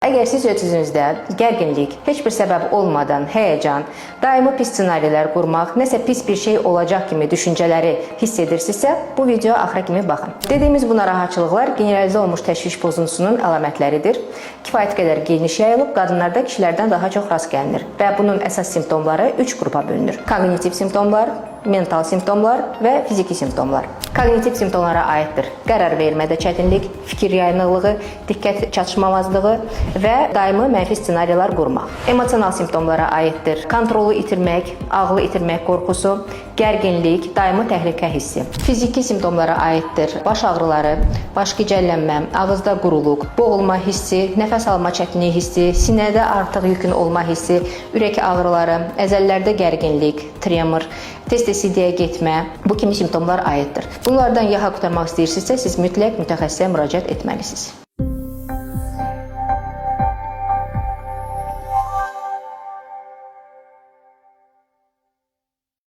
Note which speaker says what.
Speaker 1: Əgər siz öz-özünüzdə gərginlik, heç bir səbəb olmadan həyəcan, daimi pis ssenarilər qurmaq, nəsə pis bir şey olacaq kimi düşüncələri hiss edirsinizsə, bu videoya axıra kimi baxın. Dediyimiz bu narahatçılıqlar generalizə olmuş təşviş pozuntusunun əlamətləridir. Kifayət qədər geniş yayılıb, qadınlarda kişilərdən daha çox rast gəlinir və bunun əsas simptomları 3 qrupa bölünür. Kognitiv simptomlar, mental simptomlar və fiziki simptomlar. Kognitiv simptomlara aiddir qərar vermədə çətinlik, fikir yayınıqlığı, diqqət çatışmamazlığı və daimi mənfi ssenarilər qurmaq. Emosional simptomlara aiddir kontrolu itirmək, ağlı itirmək qorxusu, gərginlik, daimi təhlükə hissi. Fiziki simptomlara aiddir baş ağrıları, baş gicəllənmə, ağızda quruluq, boğulma hissi, nəfəs alma çətinliyi hissi, sinədə artıq yükün olma hissi, ürək ağrıları, əzələlərdə gərginlik, tremor, tez-tez sidəyə getmə, bu kimi simptomlar aiddir. Bunlardan yaxa qurtarmaq istəyirsinizsə, siz mütləq mütəxəssisə müraciət etməlisiniz.